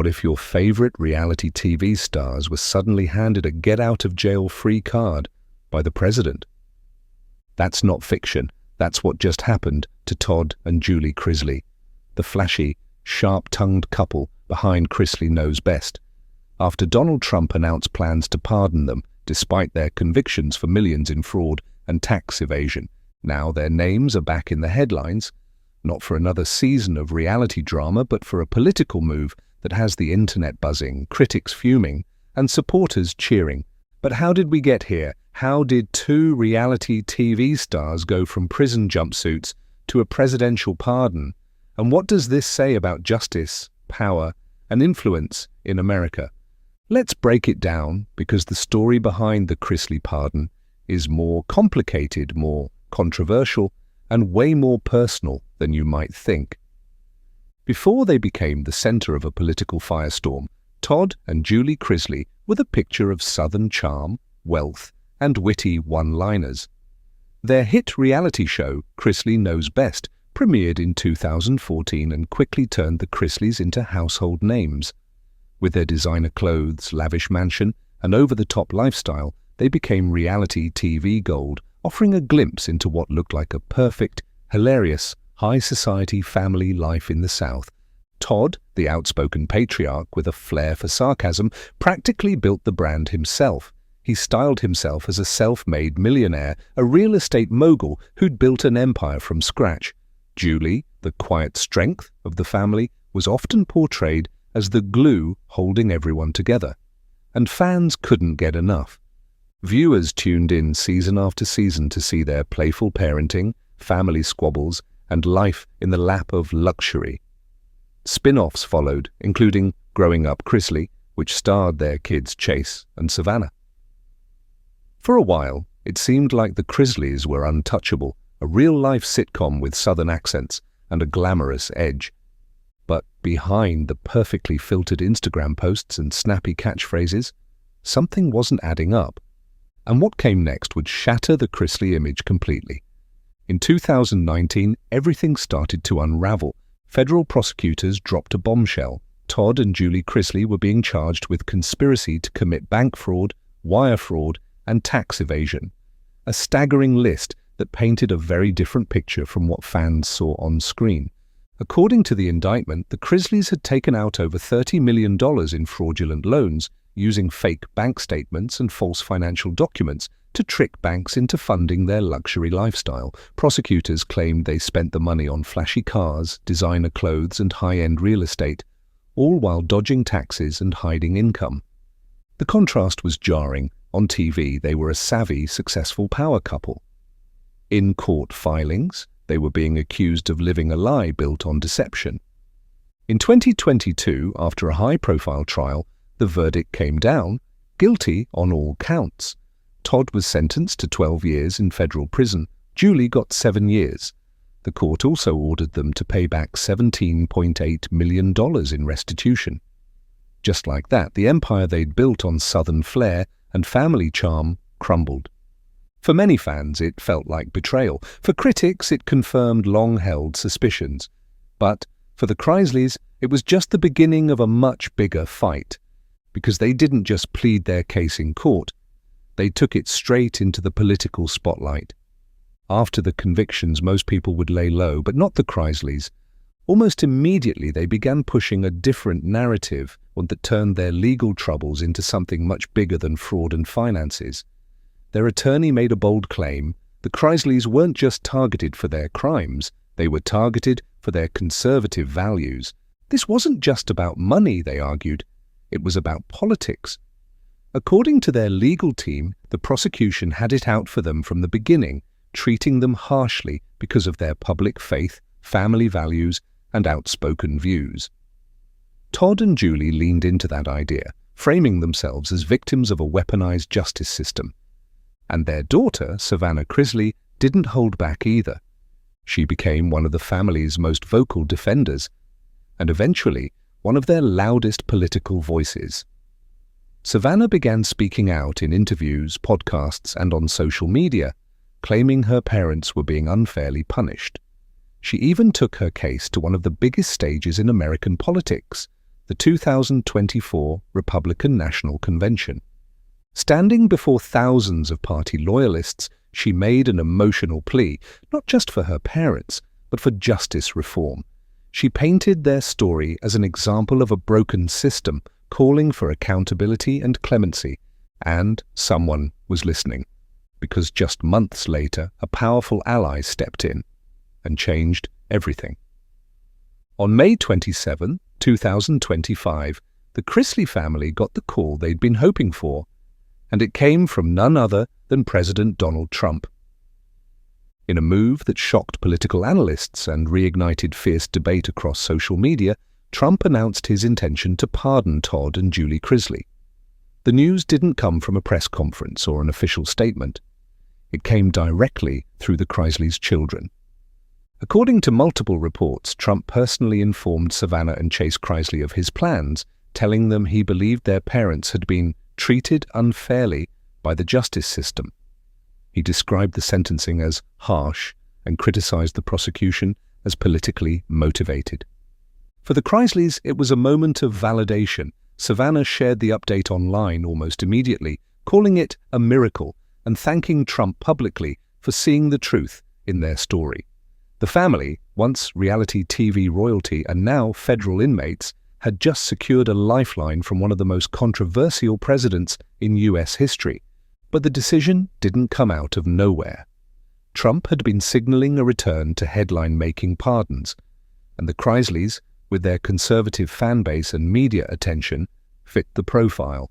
What if your favorite reality TV stars were suddenly handed a get-out-of-jail-free card by the president? That's not fiction. That's what just happened to Todd and Julie Chrisley, the flashy, sharp-tongued couple behind Chrisley Knows best. After Donald Trump announced plans to pardon them, despite their convictions for millions in fraud and tax evasion, now their names are back in the headlines, not for another season of reality drama, but for a political move that has the internet buzzing, critics fuming, and supporters cheering. But how did we get here? How did two reality TV stars go from prison jumpsuits to a presidential pardon? And what does this say about justice, power, and influence in America? Let's break it down, because the story behind the Chrisley pardon is more complicated, more controversial, and way more personal than you might think. Before they became the center of a political firestorm, Todd and Julie Chrisley were the picture of Southern charm, wealth, and witty one-liners. Their hit reality show, Chrisley Knows Best, premiered in 2014 and quickly turned the Chrisleys into household names. With their designer clothes, lavish mansion, and over-the-top lifestyle, they became reality TV gold, offering a glimpse into what looked like a perfect, hilarious, high-society family life in the South. Todd, the outspoken patriarch with a flair for sarcasm, practically built the brand himself. He styled himself as a self-made millionaire, a real estate mogul who'd built an empire from scratch. Julie, the quiet strength of the family, was often portrayed as the glue holding everyone together. And fans couldn't get enough. Viewers tuned in season after season to see their playful parenting, family squabbles, and life in the lap of luxury. Spin-offs followed, including Growing Up Chrisley, which starred their kids Chase and Savannah. For a while, it seemed like the Chrisleys were untouchable, a real-life sitcom with Southern accents and a glamorous edge. But behind the perfectly filtered Instagram posts and snappy catchphrases, something wasn't adding up. And what came next would shatter the Chrisley image completely. In 2019, everything started to unravel. Federal prosecutors dropped a bombshell. Todd and Julie Chrisley were being charged with conspiracy to commit bank fraud, wire fraud, and tax evasion. A staggering list that painted a very different picture from what fans saw on screen. According to the indictment, the Chrisleys had taken out over $30 million in fraudulent loans, using fake bank statements and false financial documents to trick banks into funding their luxury lifestyle. Prosecutors claimed they spent the money on flashy cars, designer clothes, and high-end real estate, all while dodging taxes and hiding income. The contrast was jarring. On TV, they were a savvy, successful power couple. In court filings, they were being accused of living a lie built on deception. In 2022, after a high-profile trial, the verdict came down, guilty on all counts. Todd was sentenced to 12 years in federal prison. Julie got 7 years. The court also ordered them to pay back $17.8 million in restitution. Just like that, the empire they'd built on Southern flair and family charm crumbled. For many fans, it felt like betrayal. For critics, it confirmed long-held suspicions. But for the Chrisleys, it was just the beginning of a much bigger fight. Because they didn't just plead their case in court, they took it straight into the political spotlight. After the convictions, most people would lay low, but not the Chrisleys. Almost immediately, they began pushing a different narrative, one that turned their legal troubles into something much bigger than fraud and finances. Their attorney made a bold claim. The Chrisleys weren't just targeted for their crimes, they were targeted for their conservative values. This wasn't just about money, they argued. It was about politics. According to their legal team, the prosecution had it out for them from the beginning, treating them harshly because of their public faith, family values, and outspoken views. Todd and Julie leaned into that idea, framing themselves as victims of a weaponized justice system. And their daughter, Savannah Chrisley, didn't hold back either. She became one of the family's most vocal defenders, and eventually one of their loudest political voices. Savannah began speaking out in interviews, podcasts, and on social media, claiming her parents were being unfairly punished. She even took her case to one of the biggest stages in American politics, the the 2024 Republican National Convention. Standing before thousands of party loyalists, she made an emotional plea, not just for her parents, but for justice reform. She painted their story as an example of a broken system, calling for accountability and clemency. And someone was listening, because just months later, a powerful ally stepped in and changed everything. On May 27, 2025, the Chrisley family got the call they'd been hoping for, and it came from none other than President Donald Trump. In a move that shocked political analysts and reignited fierce debate across social media, Trump announced his intention to pardon Todd and Julie Chrisley. The news didn't come from a press conference or an official statement. It came directly through the Chrisleys' children. According to multiple reports, Trump personally informed Savannah and Chase Chrisley of his plans, telling them he believed their parents had been treated unfairly by the justice system. He described the sentencing as harsh and criticized the prosecution as politically motivated. For the Chrisleys, it was a moment of validation. Savannah shared the update online almost immediately, calling it a miracle and thanking Trump publicly for seeing the truth in their story. The family, once reality TV royalty and now federal inmates, had just secured a lifeline from one of the most controversial presidents in U.S. history. But the decision didn't come out of nowhere. Trump had been signaling a return to headline-making pardons, and the Chrisleys, with their conservative fan base and media attention, fit the profile.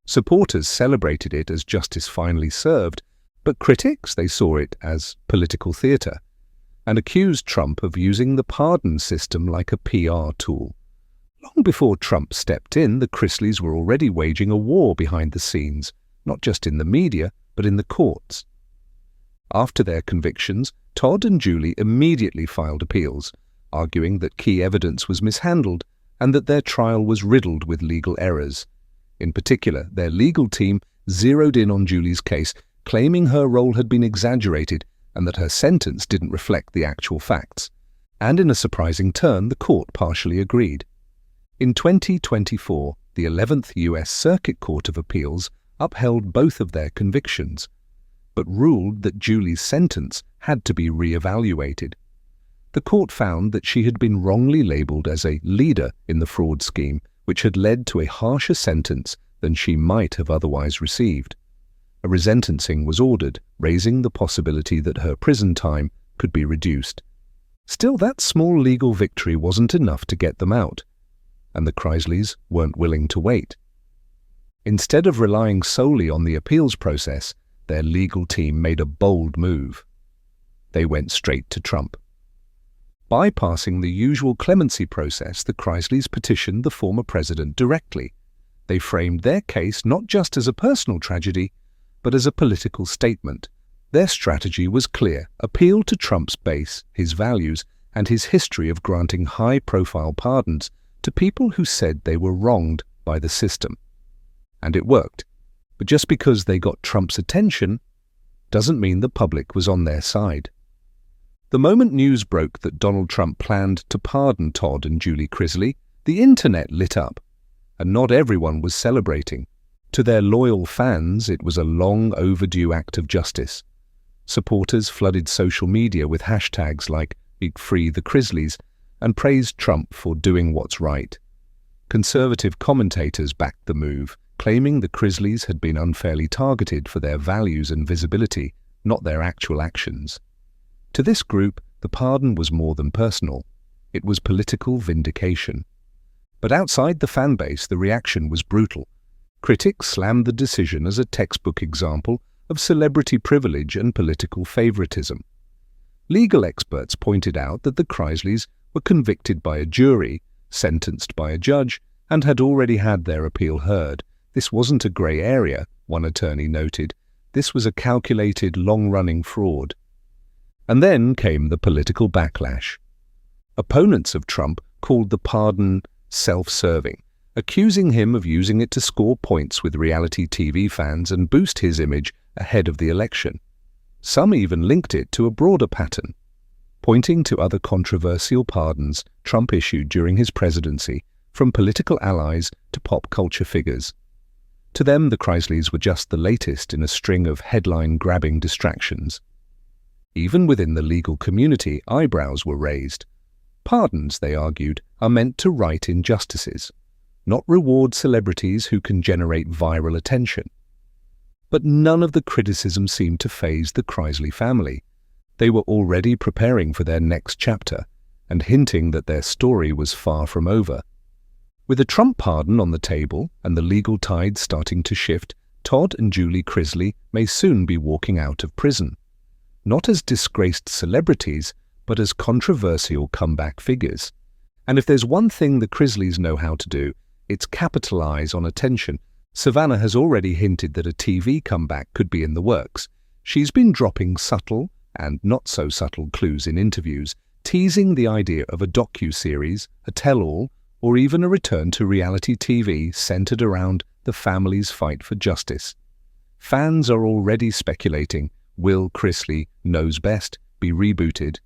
Supporters celebrated it as justice finally served, but critics, they saw it as political theater, and accused Trump of using the pardon system like a PR tool. Long before Trump stepped in, the Chrisleys were already waging a war behind the scenes, not just in the media, but in the courts. After their convictions, Todd and Julie immediately filed appeals, arguing that key evidence was mishandled and that their trial was riddled with legal errors. In particular, their legal team zeroed in on Julie's case, claiming her role had been exaggerated and that her sentence didn't reflect the actual facts. And in a surprising turn, the court partially agreed. In 2024, the 11th U.S. Circuit Court of Appeals upheld both of their convictions, but ruled that Julie's sentence had to be re-evaluated. The court found that she had been wrongly labeled as a leader in the fraud scheme, which had led to a harsher sentence than she might have otherwise received. A resentencing was ordered, raising the possibility that her prison time could be reduced. Still, that small legal victory wasn't enough to get them out, and the Chrisleys weren't willing to wait. Instead of relying solely on the appeals process, their legal team made a bold move. They went straight to Trump. Bypassing the usual clemency process, the Chrisleys petitioned the former president directly. They framed their case not just as a personal tragedy, but as a political statement. Their strategy was clear: appeal to Trump's base, his values, and his history of granting high-profile pardons to people who said they were wronged by the system. And it worked. But just because they got Trump's attention doesn't mean the public was on their side. The moment news broke that Donald Trump planned to pardon Todd and Julie Chrisley, the internet lit up, and not everyone was celebrating. To their loyal fans, it was a long overdue act of justice. Supporters flooded social media with hashtags like "Free the Chrisleys" and praised Trump for doing what's right. Conservative commentators backed the move, claiming the Chrisleys had been unfairly targeted for their values and visibility, not their actual actions. To this group, the pardon was more than personal. It was political vindication. But outside the fan base, the reaction was brutal. Critics slammed the decision as a textbook example of celebrity privilege and political favoritism. Legal experts pointed out that the Chrisleys were convicted by a jury, sentenced by a judge, and had already had their appeal heard. This wasn't a grey area, one attorney noted. This was a calculated, long-running fraud. And then came the political backlash. Opponents of Trump called the pardon self-serving, accusing him of using it to score points with reality TV fans and boost his image ahead of the election. Some even linked it to a broader pattern, pointing to other controversial pardons Trump issued during his presidency, from political allies to pop culture figures. To them, the Chrisleys were just the latest in a string of headline-grabbing distractions. Even within the legal community, eyebrows were raised. Pardons, they argued, are meant to right injustices, not reward celebrities who can generate viral attention. But none of the criticism seemed to faze the Chrisley family. They were already preparing for their next chapter and hinting that their story was far from over. With a Trump pardon on the table and the legal tide starting to shift, Todd and Julie Chrisley may soon be walking out of prison. Not as disgraced celebrities, but as controversial comeback figures. And if there's one thing the Chrisleys know how to do, it's capitalize on attention. Savannah has already hinted that a TV comeback could be in the works. She's been dropping subtle and not so subtle clues in interviews, teasing the idea of a docu-series, a tell-all, or even a return to reality TV centered around the family's fight for justice. Fans are already speculating, will Chrisley Knows Best be rebooted?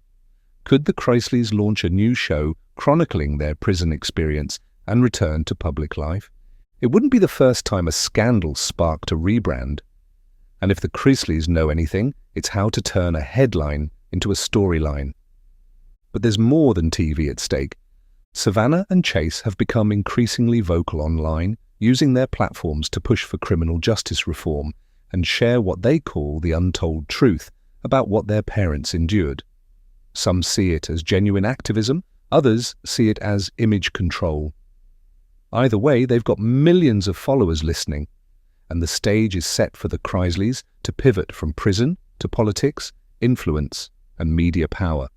Could the Chrisleys launch a new show chronicling their prison experience and return to public life? It wouldn't be the first time a scandal sparked a rebrand. And if the Chrisleys know anything, it's how to turn a headline into a storyline. But there's more than TV at stake. Savannah and Chase have become increasingly vocal online, using their platforms to push for criminal justice reform and share what they call the untold truth about what their parents endured. Some see it as genuine activism, others see it as image control. Either way, they've got millions of followers listening, and the stage is set for the Chrisleys to pivot from prison to politics, influence, and media power.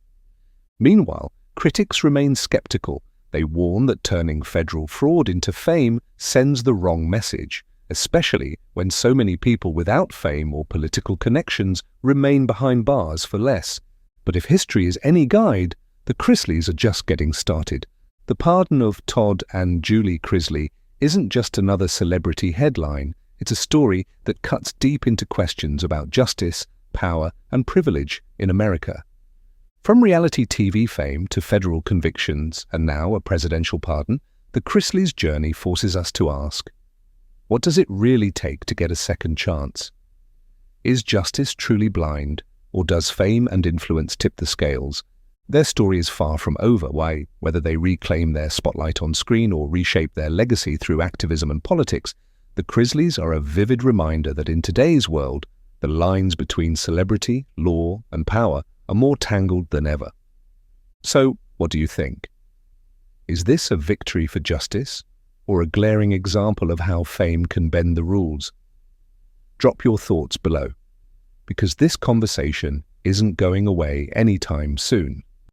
Meanwhile, critics remain skeptical. They warn that turning federal fraud into fame sends the wrong message, especially when so many people without fame or political connections remain behind bars for less. But if history is any guide, the Chrisleys are just getting started. The pardon of Todd and Julie Chrisley isn't just another celebrity headline. It's a story that cuts deep into questions about justice, power, and privilege in America. From reality TV fame to federal convictions and now a presidential pardon, the Chrisleys' journey forces us to ask, what does it really take to get a second chance? Is justice truly blind, or does fame and influence tip the scales? Their story is far from over. Why, whether they reclaim their spotlight on screen or reshape their legacy through activism and politics, the Chrisleys are a vivid reminder that in today's world, the lines between celebrity, law, and power are more tangled than ever. So, what do you think? Is this a victory for justice, or a glaring example of how fame can bend the rules? Drop your thoughts below, because this conversation isn't going away anytime soon.